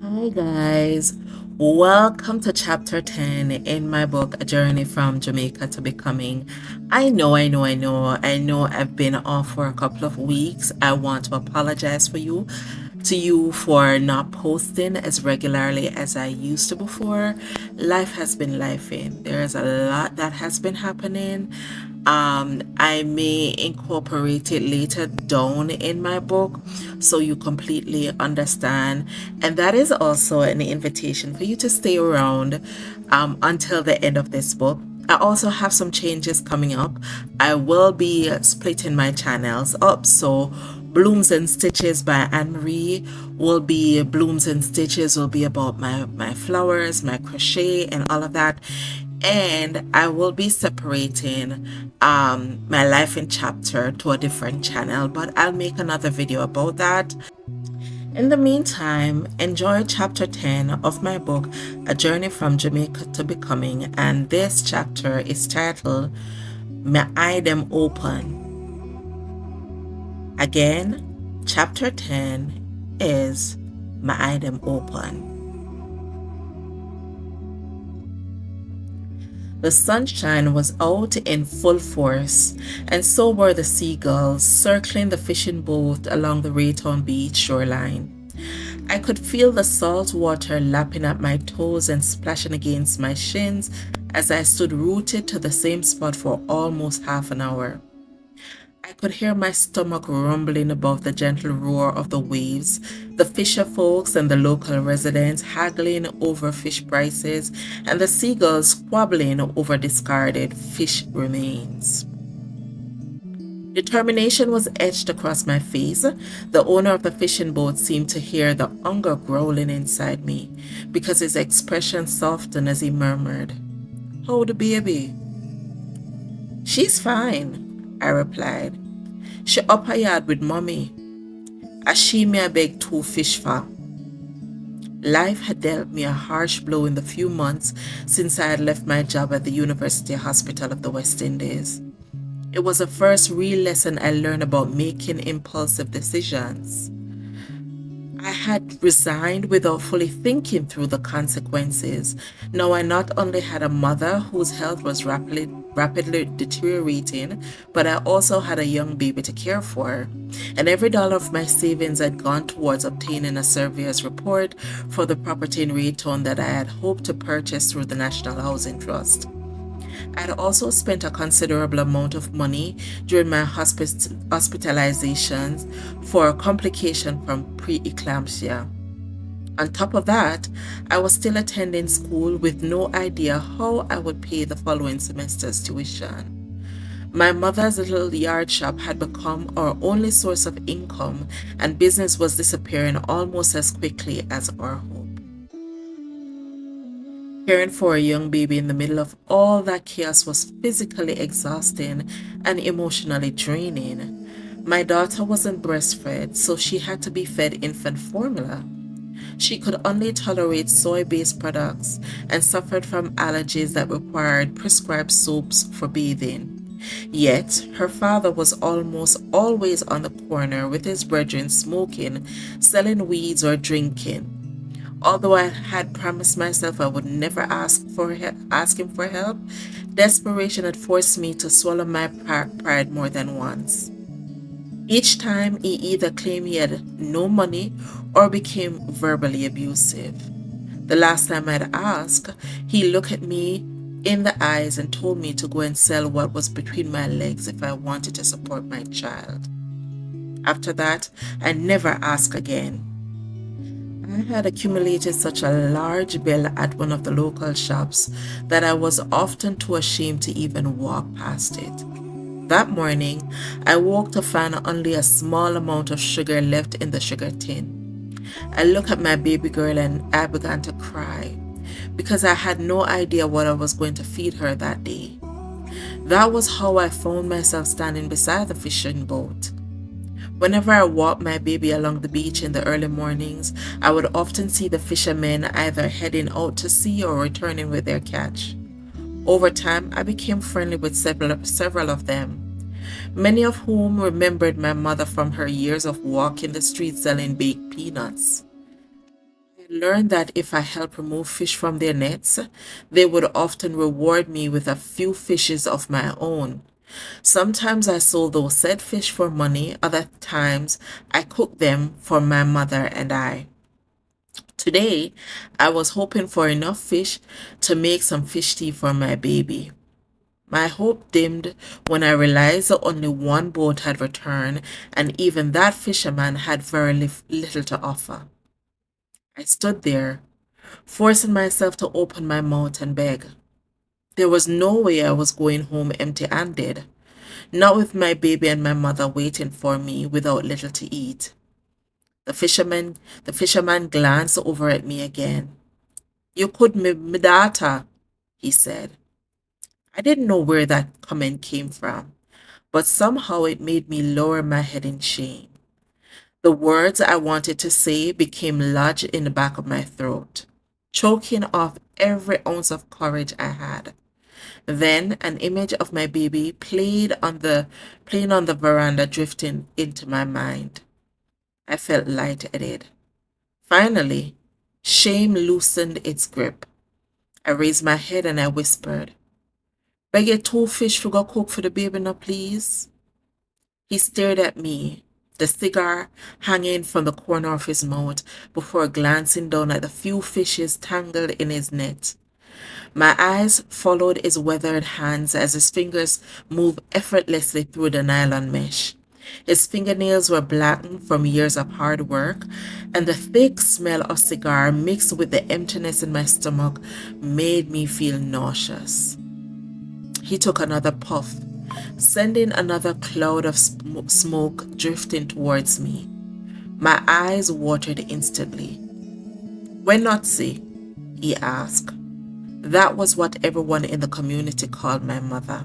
Hi guys, welcome to chapter 10 in my book, A Journey from Jamaica to Becoming. I know I've been off for a couple of weeks. I want to apologize to you for not posting as regularly as I used to before. Life has been lifing. There's a lot that has been happening. I may incorporate it later down in my book so you completely understand. And that is also an invitation for you to stay around until the end of this book. I also have some changes coming up. I will be splitting my channels up. So Blooms and Stitches by Anne Marie will be Blooms and Stitches will be about my flowers, my crochet and all of that. And I will be separating my life in chapter to a different channel, but I'll make another video about that. In the meantime, enjoy chapter 10 of my book, A Journey from Jamaica to Becoming, and this chapter is titled Eye Dem Open. Again, chapter 10 is Eye Dem Open. The sunshine was out in full force, and so were the seagulls circling the fishing boat along the Raytown Beach shoreline. I could feel the salt water lapping at my toes and splashing against my shins as I stood rooted to the same spot for almost half an hour. I could hear my stomach rumbling above the gentle roar of the waves, the fisher folks and the local residents haggling over fish prices, and the seagulls squabbling over discarded fish remains. Determination was etched across my face. The owner of the fishing boat seemed to hear the hunger growling inside me, because his expression softened as he murmured, "How the baby?" "She's fine," I replied. "She up her yard with mommy. As she me a beg two fish for." Life had dealt me a harsh blow in the few months since I had left my job at the University Hospital of the West Indies. It was the first real lesson I learned about making impulsive decisions. I had resigned without fully thinking through the consequences. Now I not only had a mother whose health was rapidly deteriorating, but I also had a young baby to care for. And every dollar of my savings had gone towards obtaining a surveyor's report for the property in Raytown that I had hoped to purchase through the National Housing Trust. I had also spent a considerable amount of money during my hospitalizations for a complication from preeclampsia. On top of that, I was still attending school with no idea how I would pay the following semester's tuition. My mother's little yard shop had become our only source of income, and business was disappearing almost as quickly as our hope. Caring for a young baby in the middle of all that chaos was physically exhausting and emotionally draining. My daughter wasn't breastfed, so she had to be fed infant formula. She could only tolerate soy-based products and suffered from allergies that required prescribed soaps for bathing. Yet, her father was almost always on the corner with his brethren smoking, selling weeds, or drinking. Although I had promised myself I would never ask him for help, desperation had forced me to swallow my pride more than once. Each time he either claimed he had no money or became verbally abusive. The last time I'd asked, he looked at me in the eyes and told me to go and sell what was between my legs if I wanted to support my child. After that, I never asked again. I had accumulated such a large bill at one of the local shops that I was often too ashamed to even walk past it. That morning, I woke to find only a small amount of sugar left in the sugar tin. I looked at my baby girl and I began to cry because I had no idea what I was going to feed her that day. That was how I found myself standing beside the fishing boat. Whenever I walked my baby along the beach in the early mornings, I would often see the fishermen either heading out to sea or returning with their catch. Over time, I became friendly with several of them, many of whom remembered my mother from her years of walking the streets selling baked peanuts. I learned that if I helped remove fish from their nets, they would often reward me with a few fishes of my own. Sometimes I sold those said fish for money, other times I cooked them for my mother and I. Today, I was hoping for enough fish to make some fish tea for my baby. My hope dimmed when I realized that only one boat had returned, and even that fisherman had very little to offer. I stood there, forcing myself to open my mouth and beg. There was no way I was going home empty-handed, not with my baby and my mother waiting for me without little to eat. The fisherman glanced over at me again. You could me data, he said. I didn't know where that comment came from, but somehow it made me lower my head in shame. The words I wanted to say became lodged in the back of my throat, choking off every ounce of courage I had. Then an image of my baby playing on the veranda drifting into my mind. I felt lightheaded. Finally, shame loosened its grip. I raised my head and I whispered, Beg you two fish for go cook for the baby now, please. He stared at me, the cigar hanging from the corner of his mouth, before glancing down at the few fishes tangled in his net. My eyes followed his weathered hands as his fingers moved effortlessly through the nylon mesh. His fingernails were blackened from years of hard work, and the thick smell of cigar mixed with the emptiness in my stomach made me feel nauseous. He took another puff, sending another cloud of smoke drifting towards me. My eyes watered instantly. When Nazi? He asked. That was what everyone in the community called my mother.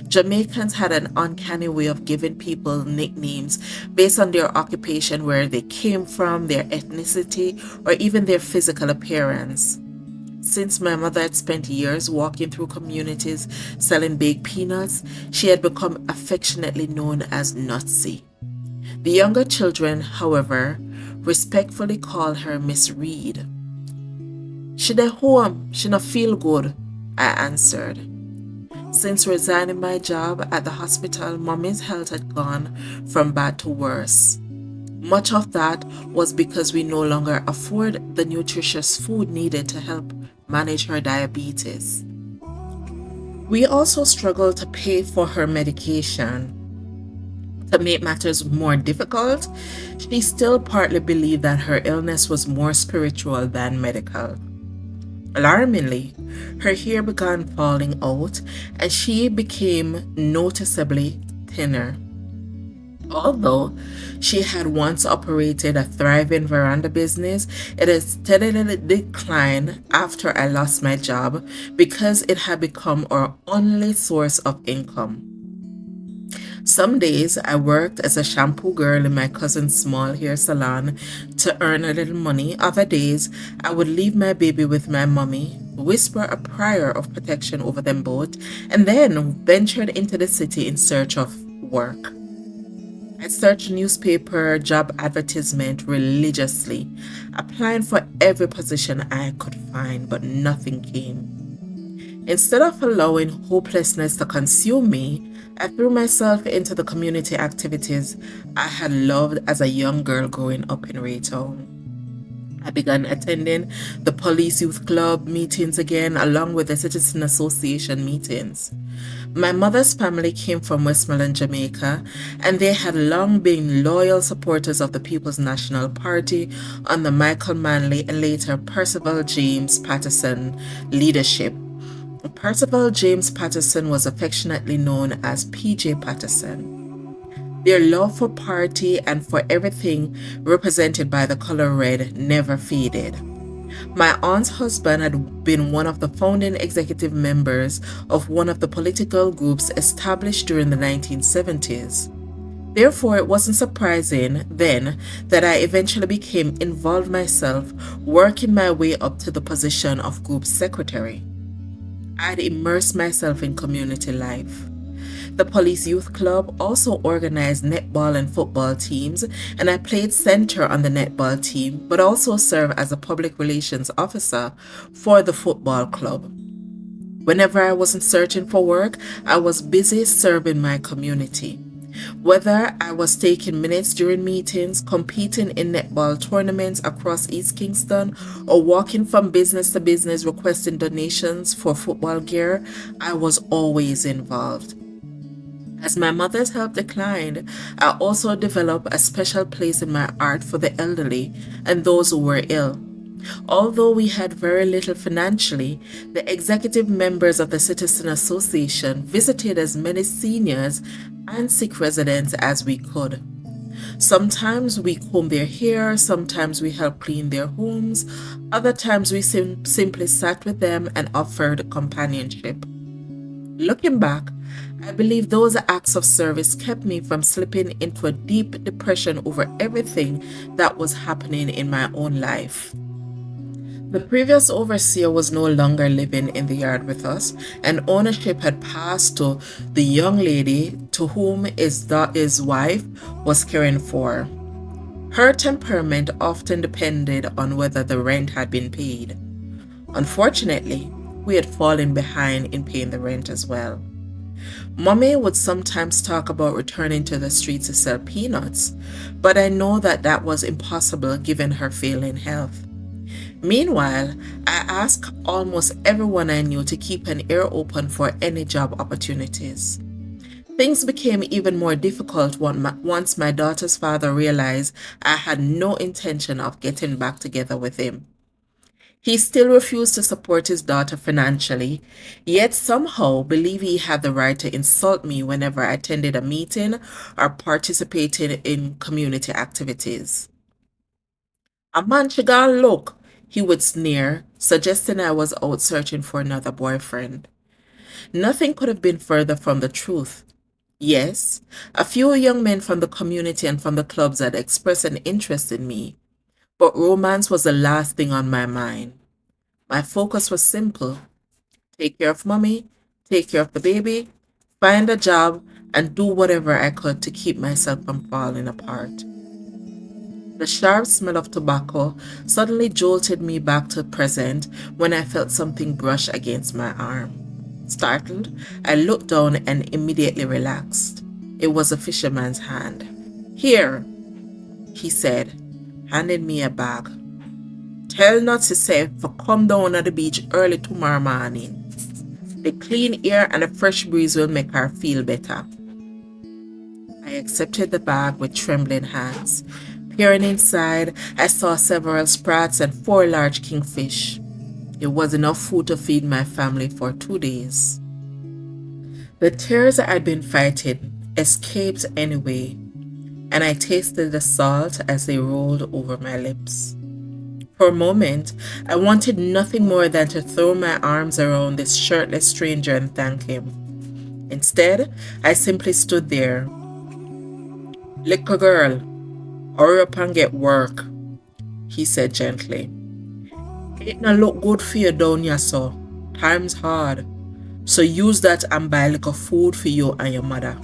Jamaicans had an uncanny way of giving people nicknames based on their occupation, where they came from, their ethnicity, or even their physical appearance. Since my mother had spent years walking through communities selling baked peanuts, she had become affectionately known as Nutsie. The younger children, however, respectfully called her Miss Reed. She dey home, she no feel good, I answered. Since resigning my job at the hospital, Mommy's health had gone from bad to worse. Much of that was because we no longer afford the nutritious food needed to help manage her diabetes. We also struggled to pay for her medication. To make matters more difficult, she still partly believed that her illness was more spiritual than medical. Alarmingly, her hair began falling out and she became noticeably thinner. Although she had once operated a thriving veranda business, it has steadily declined after I lost my job because it had become our only source of income. Some days I worked as a shampoo girl in my cousin's small hair salon to earn a little money. Other days I would leave my baby with my mommy, whisper a prayer of protection over them both, and then ventured into the city in search of work. I searched newspaper job advertisement religiously, applying for every position I could find, but nothing came. Instead of allowing hopelessness to consume me, I threw myself into the community activities I had loved as a young girl growing up in Raytown. I began attending the police youth club meetings again, along with the citizen association meetings. My mother's family came from Westmoreland, Jamaica, and they had long been loyal supporters of the People's National Party under Michael Manley and later Percival James Patterson leadership. Percival James Patterson was affectionately known as PJ Patterson. Their love for party and for everything represented by the color red never faded. My aunt's husband had been one of the founding executive members of one of the political groups established during the 1970s. Therefore, it wasn't surprising then that I eventually became involved myself, working my way up to the position of group secretary. I'd immersed myself in community life. The police youth club also organized netball and football teams, and I played center on the netball team, but also served as a public relations officer for the football club. Whenever I wasn't searching for work, I was busy serving my community. Whether I was taking minutes during meetings, competing in netball tournaments across East Kingston, or walking from business to business requesting donations for football gear, I was always involved. As my mother's health declined, I also developed a special place in my heart for the elderly and those who were ill. Although we had very little financially, the executive members of the Citizen Association visited as many seniors and sick residents as we could. Sometimes we combed their hair, sometimes we helped clean their homes, other times we simply sat with them and offered companionship. Looking back, I believe those acts of service kept me from slipping into a deep depression over everything that was happening in my own life. The previous overseer was no longer living in the yard with us, and ownership had passed to the young lady to whom his wife was caring for. Her temperament often depended on whether the rent had been paid. Unfortunately, we had fallen behind in paying the rent as well. Mommy would sometimes talk about returning to the streets to sell peanuts, but I know that was impossible given her failing health. Meanwhile, I asked almost everyone I knew to keep an ear open for any job opportunities. Things became even more difficult once my daughter's father realized I had no intention of getting back together with him. He still refused to support his daughter financially, yet somehow believed he had the right to insult me whenever I attended a meeting or participated in community activities. "A man she gone look," he would sneer, suggesting I was out searching for another boyfriend. Nothing could have been further from the truth. Yes, a few young men from the community and from the clubs had expressed an interest in me, but romance was the last thing on my mind. My focus was simple: take care of mommy, take care of the baby, find a job, and do whatever I could to keep myself from falling apart. The sharp smell of tobacco suddenly jolted me back to the present when I felt something brush against my arm. Startled, I looked down and immediately relaxed. It was a fisherman's hand. "Here," he said, handing me a bag. "Tell Nutsy say to come down at the beach early tomorrow morning. The clean air and the fresh breeze will make her feel better." I accepted the bag with trembling hands. Peering inside, I saw several sprats and 4 large kingfish. It was enough food to feed my family for 2 days. The tears I'd been fighting escaped anyway, and I tasted the salt as they rolled over my lips. For a moment, I wanted nothing more than to throw my arms around this shirtless stranger and thank him. Instead, I simply stood there. "Little girl, hurry up and get work," he said gently. "It not look good for you down here, so time's hard. So use that and buy a little food for you and your mother."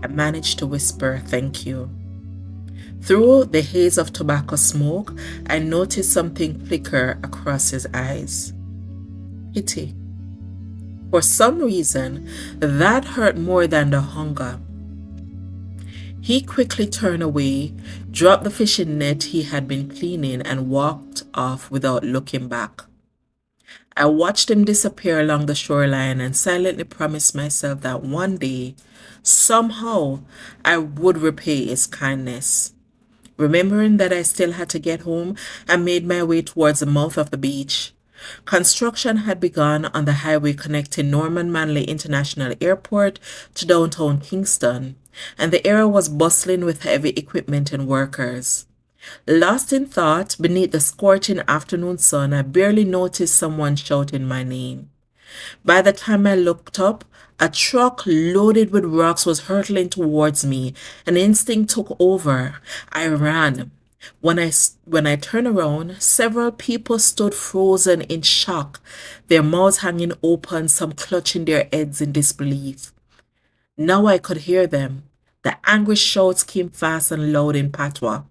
I managed to whisper thank you. Through the haze of tobacco smoke, I noticed something flicker across his eyes. Pity. For some reason, that hurt more than the hunger. He quickly turned away, dropped the fishing net he had been cleaning, and walked off without looking back. I watched him disappear along the shoreline and silently promised myself that one day, somehow, I would repay his kindness. Remembering that I still had to get home, I made my way towards the mouth of the beach. Construction had begun on the highway connecting Norman Manley International Airport to downtown Kingston, and the area was bustling with heavy equipment and workers. Lost in thought beneath the scorching afternoon sun, I barely noticed someone shouting my name. By the time I looked up, a truck loaded with rocks was hurtling towards me. An instinct took over. I ran. When I turned around, several people stood frozen in shock, their mouths hanging open, some clutching their heads in disbelief. Now I could hear them. The angry shouts came fast and loud in patois,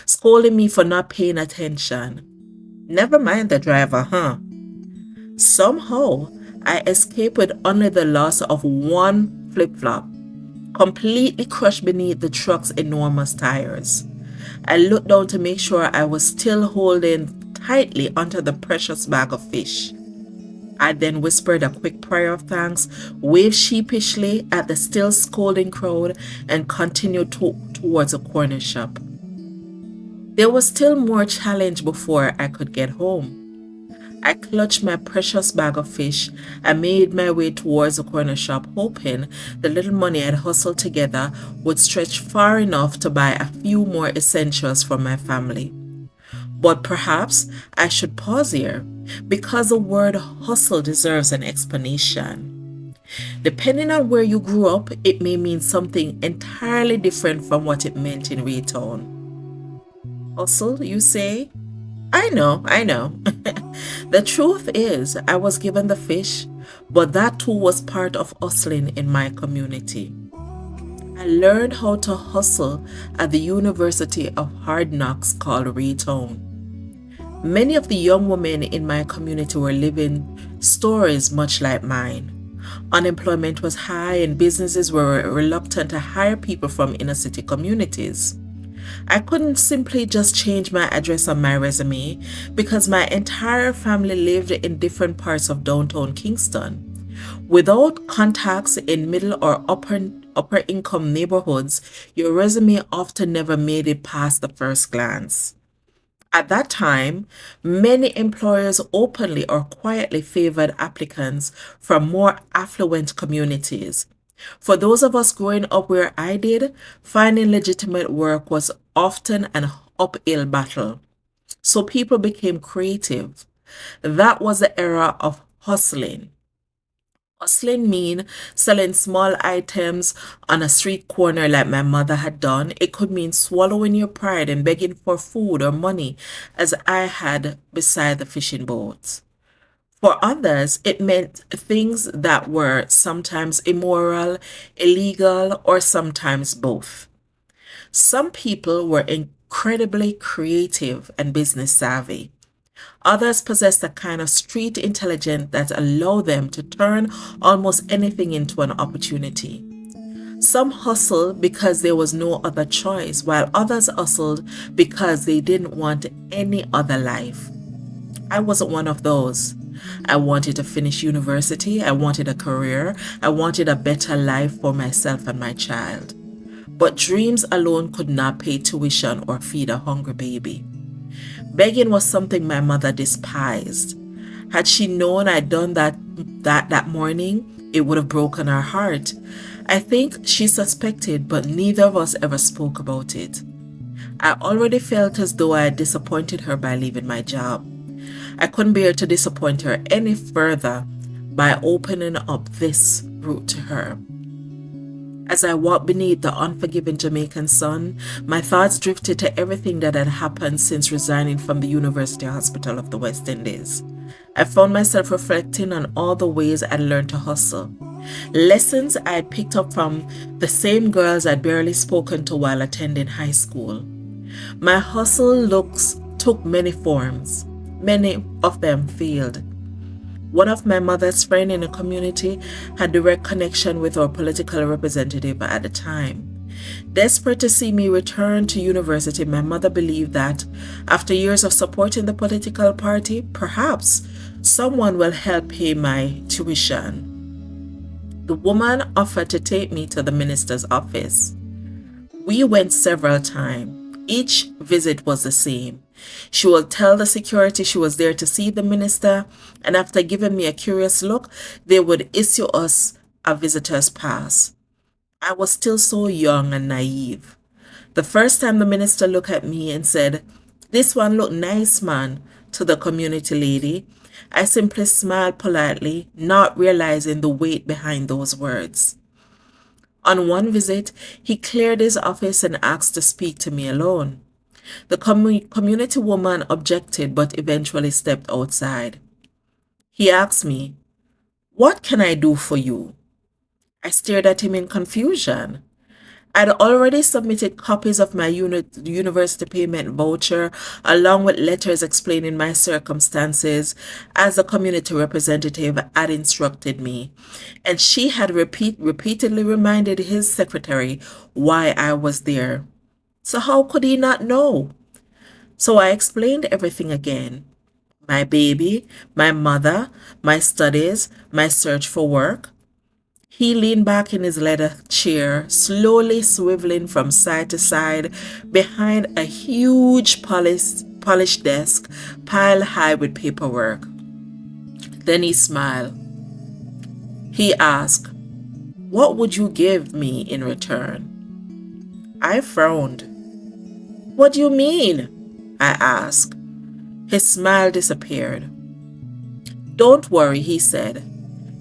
scolding me for not paying attention. Never mind the driver, huh? Somehow, I escaped with only the loss of one flip flop, completely crushed beneath the truck's enormous tires. I looked down to make sure I was still holding tightly onto the precious bag of fish. I then whispered a quick prayer of thanks, waved sheepishly at the still scolding crowd, and continued towards a corner shop. There was still more challenge before I could get home. I clutched my precious bag of fish and made my way towards the corner shop, hoping the little money I'd hustled together would stretch far enough to buy a few more essentials for my family. But perhaps I should pause here, because the word hustle deserves an explanation. Depending on where you grew up, it may mean something entirely different from what it meant in Raytown. Hustle, you say? I know, I know. The truth is, I was given the fish, but that too was part of hustling in my community. I learned how to hustle at the University of Hard Knocks called Raytown. Many of the young women in my community were living stories much like mine. Unemployment was high and businesses were reluctant to hire people from inner city communities. I couldn't simply just change my address on my resume because my entire family lived in different parts of downtown Kingston. Without contacts in middle or upper income neighborhoods, your resume often never made it past the first glance. At that time, many employers openly or quietly favored applicants from more affluent communities. For those of us growing up where I did, finding legitimate work was often an uphill battle. So people became creative. That was the era of hustling. Hustling mean selling small items on a street corner like my mother had done. It could mean swallowing your pride and begging for food or money as I had beside the fishing boat. For others, it meant things that were sometimes immoral, illegal, or sometimes both. Some people were incredibly creative and business savvy. Others possessed a kind of street intelligence that allowed them to turn almost anything into an opportunity. Some hustled because there was no other choice, while others hustled because they didn't want any other life. I wasn't one of those. I wanted to finish university, I wanted a career, I wanted a better life for myself and my child. But dreams alone could not pay tuition or feed a hungry baby. Begging was something my mother despised. Had she known I'd done that morning, it would have broken her heart. I think she suspected, but neither of us ever spoke about it. I already felt as though I had disappointed her by leaving my job. I couldn't bear to disappoint her any further by opening up this route to her. As I walked beneath the unforgiving Jamaican sun, my thoughts drifted to everything that had happened since resigning from the University Hospital of the West Indies. I found myself reflecting on all the ways I'd learned to hustle. Lessons I had picked up from the same girls I'd barely spoken to while attending high school. My hustle looks took many forms. Many of them failed. One of my mother's friends in the community had direct connection with our political representative at the time. Desperate to see me return to university, my mother believed that, after years of supporting the political party, perhaps someone will help pay my tuition. The woman offered to take me to the minister's office. We went several times. Each visit was the same. She would tell the security she was there to see the minister, and after giving me a curious look, they would issue us a visitor's pass. I was still so young and naive. The first time the minister looked at me and said, "This one look nice, man," to the community lady, I simply smiled politely, not realizing the weight behind those words. On one visit, he cleared his office and asked to speak to me alone. The community woman objected but eventually stepped outside. He asked me, "What can I do for you?" I stared at him in confusion. I'd already submitted copies of my university payment voucher along with letters explaining my circumstances as the community representative had instructed me, and she had repeatedly reminded his secretary why I was there. So how could he not know? So I explained everything again. My baby, my mother, my studies, my search for work. He leaned back in his leather chair, slowly swiveling from side to side behind a huge polished desk piled high with paperwork. Then he smiled. He asked, "What would you give me in return?" I frowned. "What do you mean?" I asked. His smile disappeared. "Don't worry," he said.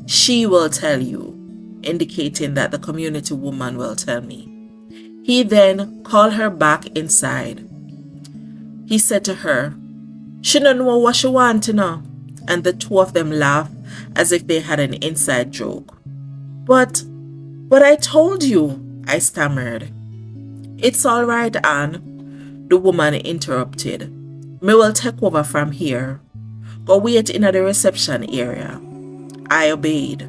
"She will tell you," indicating that the community woman will tell me. He then called her back inside. He said to her, "She don't know what she want, and the two of them laughed as if they had an inside joke. But I told you," I stammered. "It's all right, Anne," the woman interrupted. "Me will take over from here. Go wait in the reception area." I obeyed.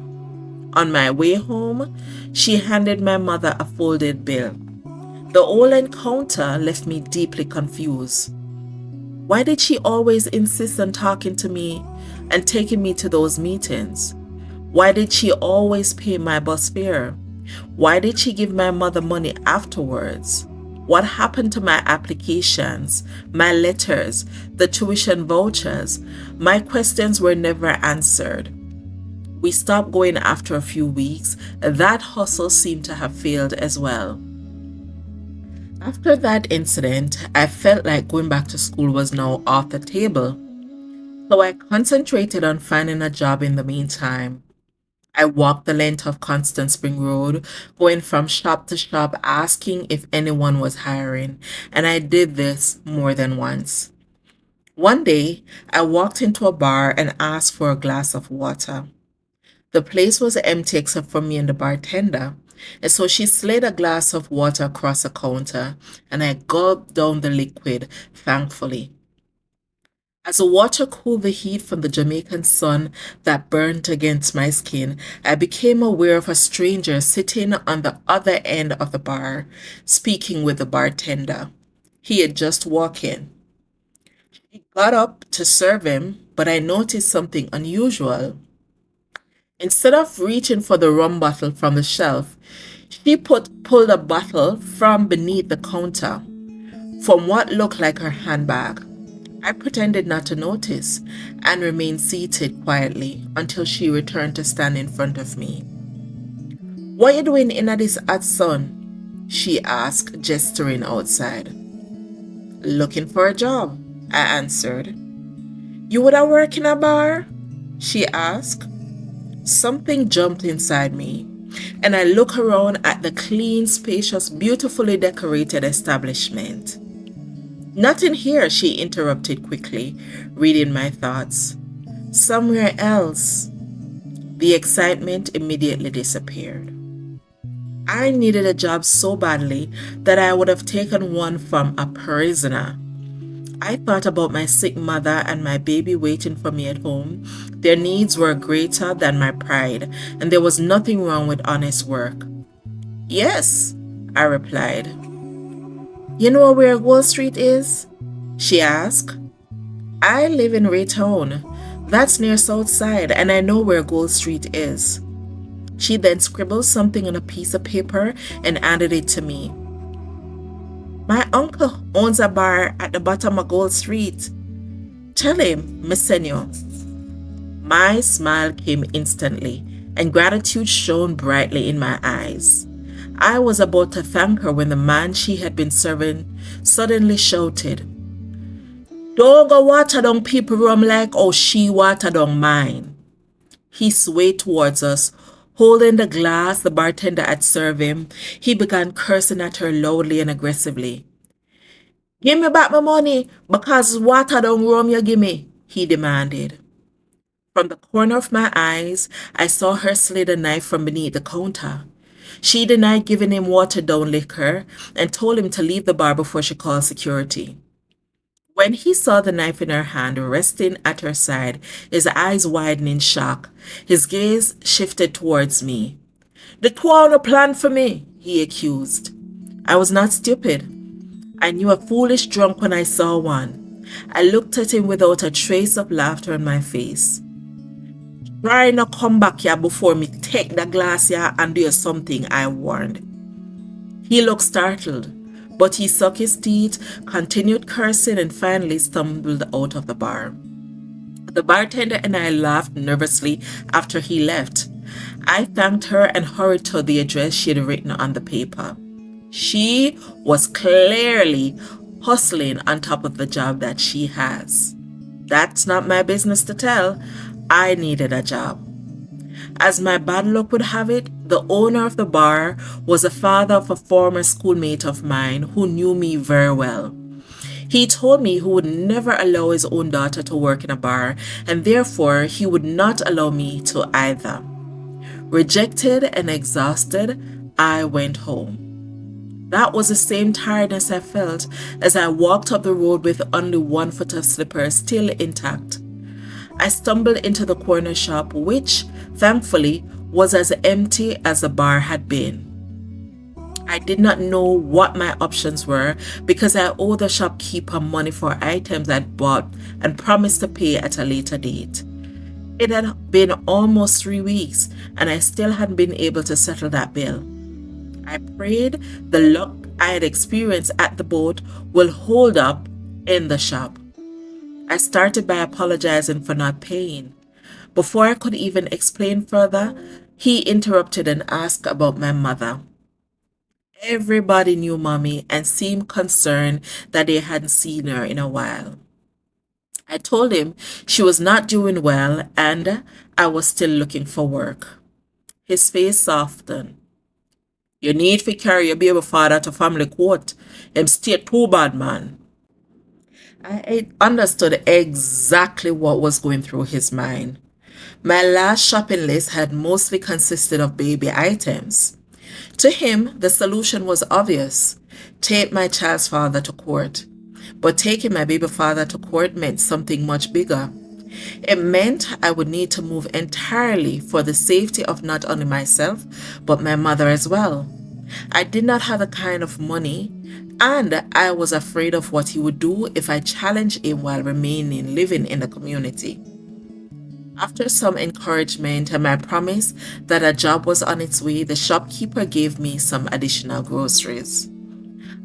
On my way home, she handed my mother a folded bill. The whole encounter left me deeply confused. Why did she always insist on talking to me and taking me to those meetings? Why did she always pay my bus fare? Why did she give my mother money afterwards? What happened to my applications, my letters, the tuition vouchers? My questions were never answered. We stopped going after a few weeks. That hustle seemed to have failed as well. After that incident, I felt like going back to school was now off the table. So I concentrated on finding a job in the meantime. I walked the length of Constant Spring Road, going from shop to shop asking if anyone was hiring, and I did this more than once. One day, I walked into a bar and asked for a glass of water. The place was empty except for me and the bartender, and so she slid a glass of water across the counter, and I gulped down the liquid, thankfully. As the water cooled the heat from the Jamaican sun that burned against my skin, I became aware of a stranger sitting on the other end of the bar, speaking with the bartender. He had just walked in. He got up to serve him, but I noticed something unusual. Instead of reaching for the rum bottle from the shelf, she pulled a bottle from beneath the counter, from what looked like her handbag. I pretended not to notice and remained seated quietly until she returned to stand in front of me. "What you doing in this hot sun?" she asked, gesturing outside. "Looking for a job," I answered. "You would have work in a bar?" she asked. Something jumped inside me, and I looked around at the clean, spacious, beautifully decorated establishment. "Not in here," she interrupted quickly, reading my thoughts. "Somewhere else." The excitement immediately disappeared. I needed a job so badly that I would have taken one from a prisoner. I thought about my sick mother and my baby waiting for me at home. Their needs were greater than my pride, and there was nothing wrong with honest work. "Yes," I replied. "You know where Wall Street is?" she asked. "I live in Raytown. That's near South Side, and I know where Gold Street is." She then scribbled something on a piece of paper and handed it to me. "My uncle owns a bar at the bottom of Gold Street. Tell him, Miss Senor." My smile came instantly, and gratitude shone brightly in my eyes. I was about to thank her when the man she had been serving suddenly shouted, "Don't go water down people rum like how she water down mine." He swayed towards us, holding the glass the bartender had served him. He began cursing at her loudly and aggressively. "Give me back my money because water down rum you give me," he demanded. From the corner of my eyes, I saw her slid a knife from beneath the counter. She denied giving him watered down liquor and told him to leave the bar before she called security. When he saw the knife in her hand resting at her side, his eyes widened in shock. His gaze shifted towards me. "The twa plan for me," he accused. I was not stupid. I knew a foolish drunk when I saw one. I looked at him without a trace of laughter on my face. "Try not come back here before me take the glass here and do something," I warned. He looked startled, but he sucked his teeth, continued cursing, and finally stumbled out of the bar. The bartender and I laughed nervously after he left. I thanked her and hurried to the address she had written on the paper. She was clearly hustling on top of the job that she has. That's not my business to tell. I needed a job. As my bad luck would have it, the owner of the bar was the father of a former schoolmate of mine who knew me very well. He told me he would never allow his own daughter to work in a bar, and therefore he would not allow me to either. Rejected and exhausted, I went home. That was the same tiredness I felt as I walked up the road with only one foot of slippers still intact. I stumbled into the corner shop, which, thankfully, was as empty as the bar had been. I did not know what my options were because I owed the shopkeeper money for items I'd bought and promised to pay at a later date. It had been almost 3 weeks and I still hadn't been able to settle that bill. I prayed the luck I had experienced at the boat will hold up in the shop. I started by apologizing for not paying. Before I could even explain further, he interrupted and asked about my mother. Everybody knew Mommy and seemed concerned that they hadn't seen her in a while. I told him she was not doing well and I was still looking for work. His face softened. "You need to carry your baby father to family court. Him stay too bad, man." I understood exactly what was going through his mind. My last shopping list had mostly consisted of baby items. To him, the solution was obvious. Take my child's father to court. But taking my baby father to court meant something much bigger. It meant I would need to move entirely for the safety of not only myself, but my mother as well. I did not have the kind of money, and I was afraid of what he would do if I challenged him while remaining living in the community. After some encouragement and my promise that a job was on its way, the shopkeeper gave me some additional groceries.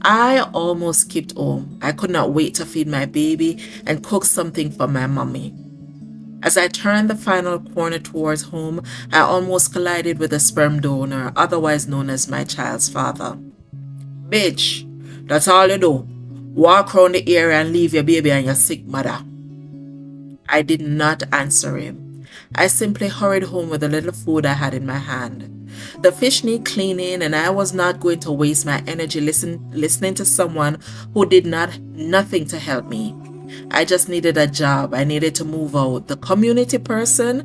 I almost skipped home. I could not wait to feed my baby and cook something for my mommy. As I turned the final corner towards home, I almost collided with a sperm donor, otherwise known as my child's father. "Bitch, that's all you do. Walk around the area and leave your baby and your sick mother." I did not answer him. I simply hurried home with the little food I had in my hand. The fish need cleaning, and I was not going to waste my energy listening to someone who did nothing to help me. I just needed a job. I needed to move out. The community person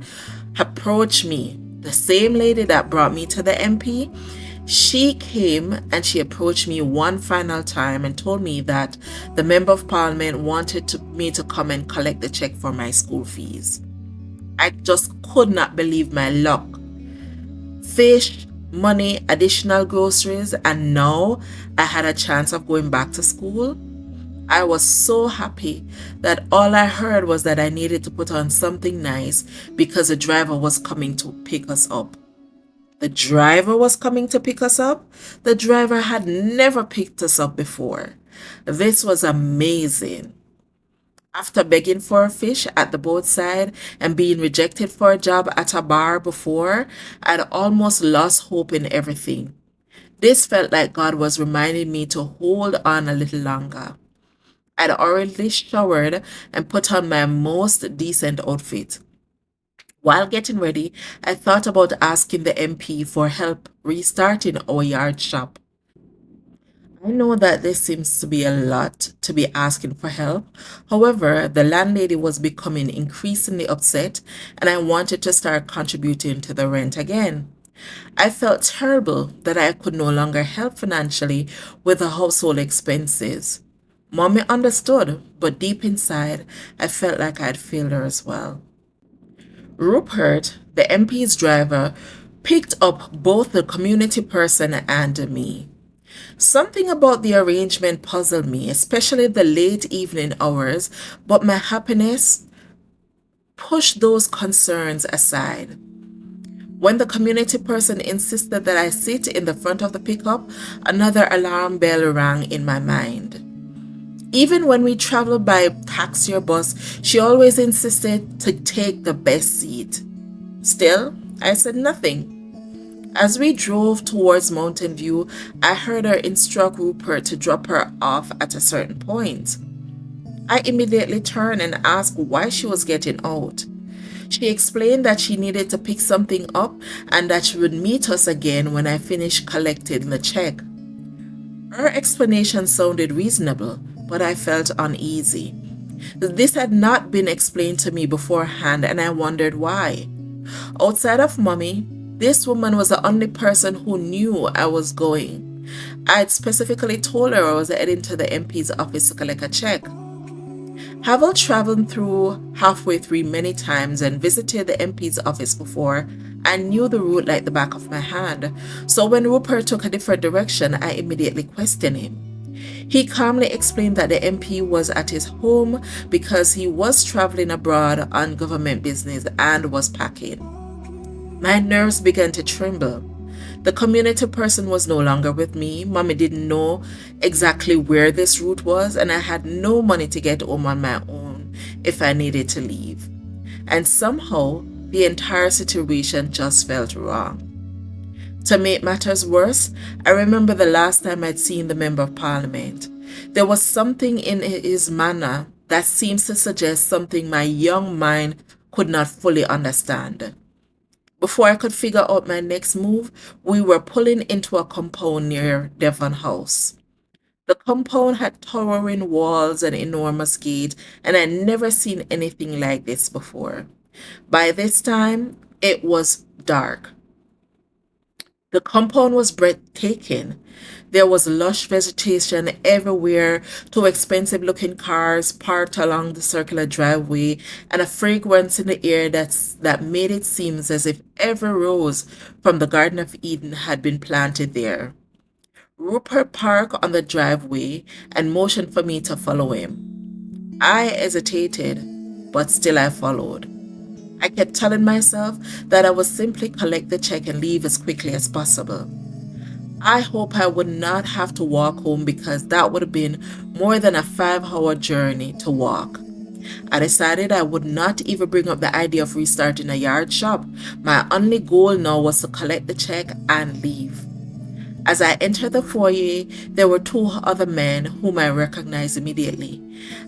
approached me. The same lady that brought me to the MP, she came and she approached me one final time and told me that the Member of Parliament wanted me to come and collect the check for my school fees. I just could not believe my luck. Fish, money, additional groceries, and now I had a chance of going back to school. I was so happy that all I heard was that I needed to put on something nice because the driver was coming to pick us up. The driver was coming to pick us up? The driver had never picked us up before. This was amazing. After begging for a fish at the boat side and being rejected for a job at a bar before, I'd almost lost hope in everything. This felt like God was reminding me to hold on a little longer. I'd already showered and put on my most decent outfit. While getting ready, I thought about asking the MP for help restarting our yard shop. I know that this seems to be a lot to be asking for help. However, the landlady was becoming increasingly upset and I wanted to start contributing to the rent again. I felt terrible that I could no longer help financially with the household expenses. Mommy understood, but deep inside, I felt like I'd failed her as well. Rupert, the MP's driver, picked up both the community person and me. Something about the arrangement puzzled me, especially the late evening hours, but my happiness pushed those concerns aside. When the community person insisted that I sit in the front of the pickup, another alarm bell rang in my mind. Even when we traveled by taxi or bus, she always insisted to take the best seat. Still, I said nothing. As we drove towards Mountain View, I heard her instruct Rupert to drop her off at a certain point. I immediately turned and asked why she was getting out. She explained that she needed to pick something up and that she would meet us again when I finished collecting the check. Her explanation sounded reasonable, but I felt uneasy. This had not been explained to me beforehand, and I wondered why. Outside of Mommy, this woman was the only person who knew I was going. I had specifically told her I was heading to the MP's office to collect a check. Having traveled through halfway through many times and visited the MP's office before, I knew the route like the back of my hand. So when Rupert took a different direction, I immediately questioned him. He calmly explained that the MP was at his home because he was traveling abroad on government business and was packing. My nerves began to tremble. The community person was no longer with me. Mommy didn't know exactly where this route was, and I had no money to get home on my own if I needed to leave. And somehow, the entire situation just felt wrong. To make matters worse, I remember the last time I'd seen the Member of Parliament. There was something in his manner that seems to suggest something my young mind could not fully understand. Before I could figure out my next move, we were pulling into a compound near Devon House. The compound had towering walls and enormous gate, and I'd never seen anything like this before. By this time, it was dark. The compound was breathtaking. There was lush vegetation everywhere, two expensive looking cars parked along the circular driveway, and a fragrance in the air that made it seem as if every rose from the Garden of Eden had been planted there. Rupert parked on the driveway and motioned for me to follow him. I hesitated, but still I followed. I kept telling myself that I would simply collect the check and leave as quickly as possible. I hope I would not have to walk home because that would have been more than a 5-hour journey to walk. I decided I would not even bring up the idea of restarting a yard shop. My only goal now was to collect the check and leave. As I entered the foyer, there were 2 other men whom I recognized immediately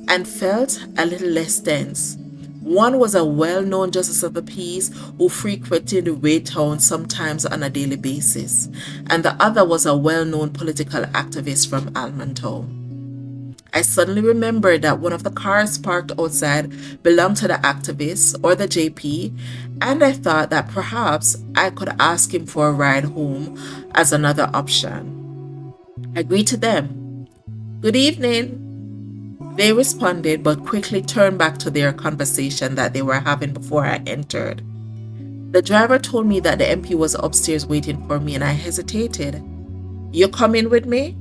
and felt a little less tense. One was a well-known justice of the peace who frequented Waytown sometimes on a daily basis, and the other was a well-known political activist from Almontown. I suddenly remembered that one of the cars parked outside belonged to the activist or the JP, and I thought that perhaps I could ask him for a ride home as another option. I greeted them. "Good evening." They responded but quickly turned back to their conversation that they were having before I entered. The driver told me that the MP was upstairs waiting for me and I hesitated. "You coming with me?"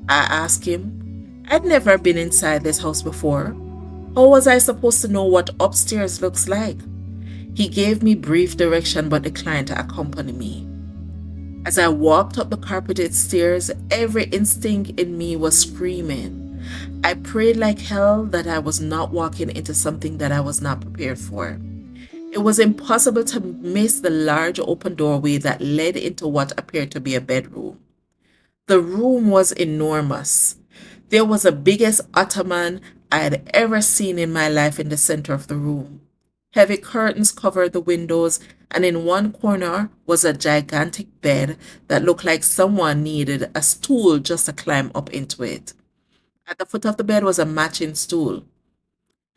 I asked him. I'd never been inside this house before. How was I supposed to know what upstairs looks like? He gave me brief direction but declined to accompany me. As I walked up the carpeted stairs, every instinct in me was screaming. I prayed like hell that I was not walking into something that I was not prepared for. It was impossible to miss the large open doorway that led into what appeared to be a bedroom. The room was enormous. There was the biggest ottoman I had ever seen in my life in the center of the room. Heavy curtains covered the windows, and in one corner was a gigantic bed that looked like someone needed a stool just to climb up into it. At the foot of the bed was a matching stool,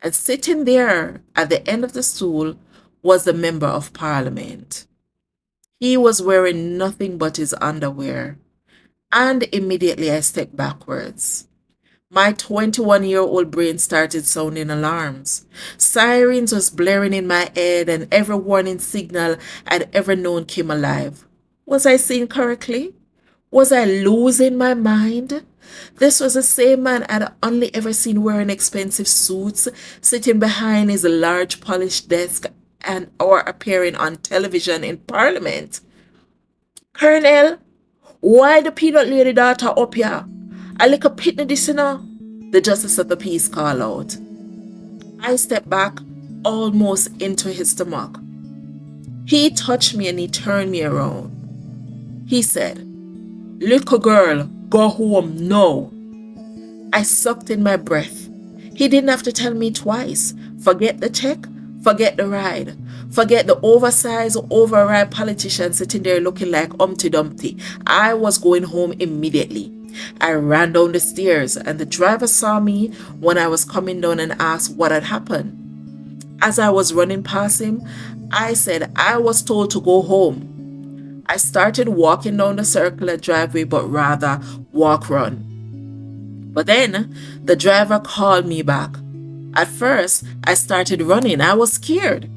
and sitting there at the end of the stool was the member of parliament. He was wearing nothing but his underwear, and immediately I stepped backwards. My 21-year-old brain started sounding alarms. Sirens was blaring in my head, and every warning signal I'd ever known came alive. Was I seeing correctly? Was I losing my mind? This was the same man I'd only ever seen wearing expensive suits, sitting behind his large polished desk and or appearing on television in Parliament. Colonel, why the peanut lady daughter up here? A little pitney this, you know? The Justice of the Peace called out. I stepped back almost into his stomach. He touched me and he turned me around. He said, "Little girl, go home now." I sucked in my breath. He didn't have to tell me twice. Forget the check, forget the ride. Forget the oversized, overripe politician sitting there looking like Humpty Dumpty. I was going home immediately. I ran down the stairs and the driver saw me when I was coming down and asked what had happened. As I was running past him, I said I was told to go home. I started walking down the circular driveway, but rather walk-run. But then the driver called me back. At first, I started running. I was scared.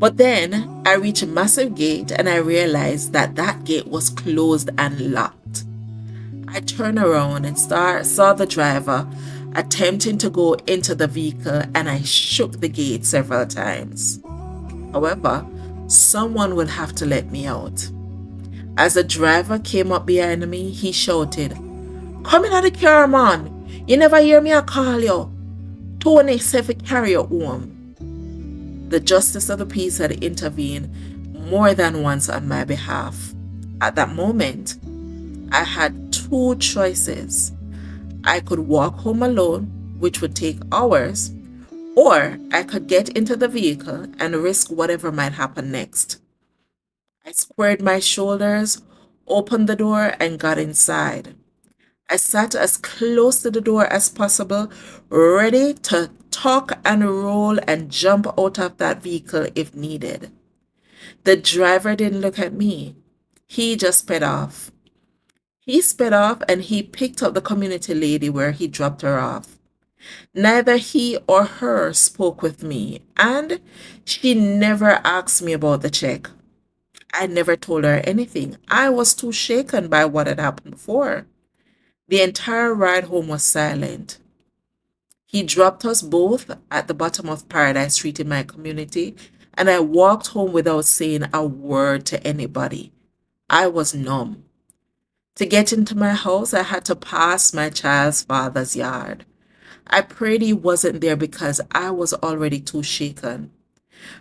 But then I reached a massive gate and I realized that that gate was closed and locked. I turned around and saw the driver attempting to go into the vehicle, and I shook the gate several times. However, someone will have to let me out. As the driver came up behind me, he shouted, "Come in the car, man. You never hear me I call you. Tony said to carry you home." The Justice of the Peace had intervened more than once on my behalf. At that moment, I had two choices. I could walk home alone, which would take hours, or I could get into the vehicle and risk whatever might happen next. I squared my shoulders, opened the door, and got inside. I sat as close to the door as possible, ready to tuck and roll and jump out of that vehicle if needed. The driver didn't look at me. He just sped off. He sped off and he picked up the community lady where he dropped her off. Neither he or her spoke with me, and she never asked me about the check. I never told her anything. I was too shaken by what had happened before. The entire ride home was silent. He dropped us both at the bottom of Paradise Street in my community, and I walked home without saying a word to anybody. I was numb. To get into my house, I had to pass my child's father's yard. I prayed he wasn't there because I was already too shaken.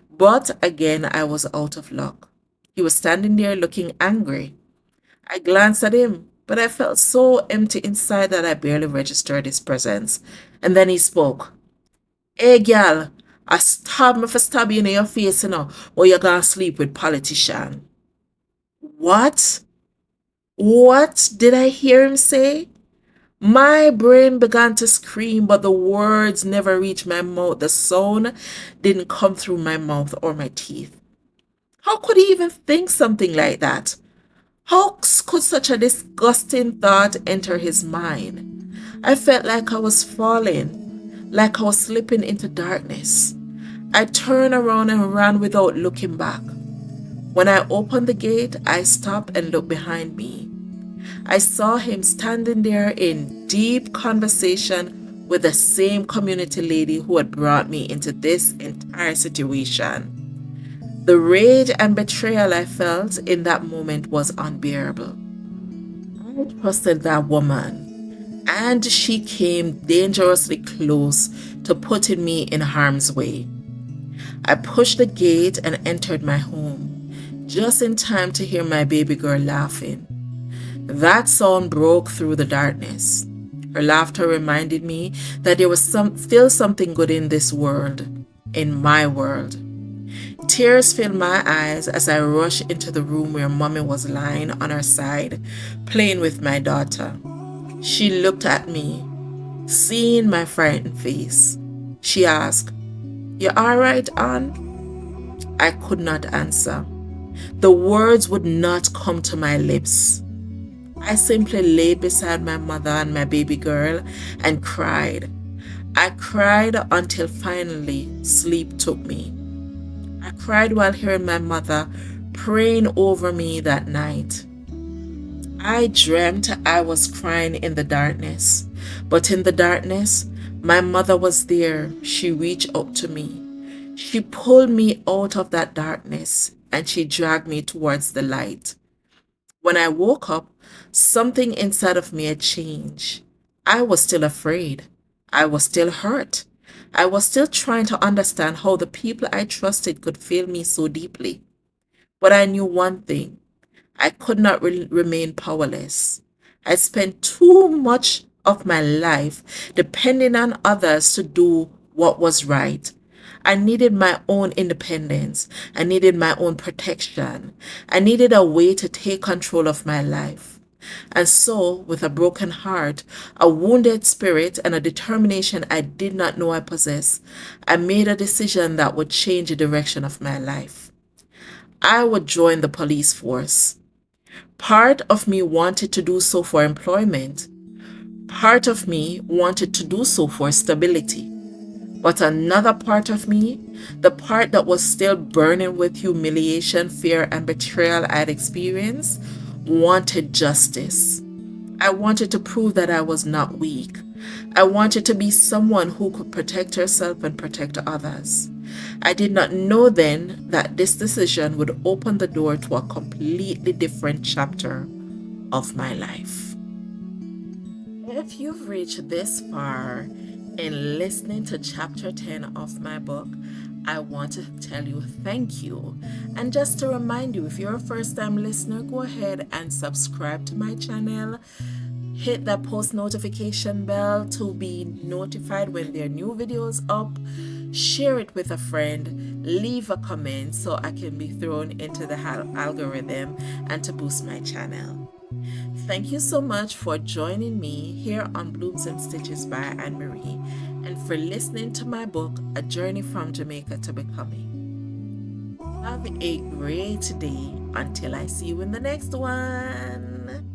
But again, I was out of luck. He was standing there looking angry. I glanced at him, but I felt so empty inside that I barely registered his presence. And then he spoke. "Hey, gal, I stab me for stabbing you in your face, you know, or you're gonna sleep with politician." What? What did I hear him say? My brain began to scream, but the words never reached my mouth. The sound didn't come through my mouth or my teeth. How could he even think something like that? How could such a disgusting thought enter his mind? I felt like I was falling, like I was slipping into darkness. I turned around and ran without looking back. When I opened the gate, I stopped and looked behind me. I saw him standing there in deep conversation with the same community lady who had brought me into this entire situation. The rage and betrayal I felt in that moment was unbearable. I trusted that woman, and she came dangerously close to putting me in harm's way. I pushed the gate and entered my home, just in time to hear my baby girl laughing. That sound broke through the darkness. Her laughter reminded me that there was still something good in this world, in my world. Tears filled my eyes as I rushed into the room where Mommy was lying on her side, playing with my daughter. She looked at me, seeing my frightened face. She asked, "You alright, Ann?" I could not answer. The words would not come to my lips. I simply lay beside my mother and my baby girl and cried. I cried until finally sleep took me. I cried while hearing my mother praying over me that night. I dreamt I was crying in the darkness, but in the darkness, my mother was there. She reached out to me. She pulled me out of that darkness and she dragged me towards the light. When I woke up, something inside of me had changed. I was still afraid. I was still hurt. I was still trying to understand how the people I trusted could fail me so deeply. But I knew one thing. I could not remain powerless. I spent too much of my life depending on others to do what was right. I needed my own independence. I needed my own protection. I needed a way to take control of my life. And so, with a broken heart, a wounded spirit, and a determination I did not know I possessed, I made a decision that would change the direction of my life. I would join the police force. Part of me wanted to do so for employment. Part of me wanted to do so for stability. But another part of me, the part that was still burning with humiliation, fear, and betrayal I'd experienced, wanted justice. I wanted to prove that I was not weak. I wanted to be someone who could protect herself and protect others. I did not know then that this decision would open the door to a completely different chapter of my life. If you've reached this far in listening to chapter 10 of my book, I want to tell you thank you. And just to remind you, if you're a first-time listener, go ahead and subscribe to my channel. Hit that post notification bell to be notified when there are new videos up. Share it with a friend. Leave a comment so I can be thrown into the algorithm and to boost my channel. Thank you so much for joining me here on Blooms and Stitches by Anne Marie and for listening to my book, A Journey from Jamaica to Becoming. Have a great day until I see you in the next one.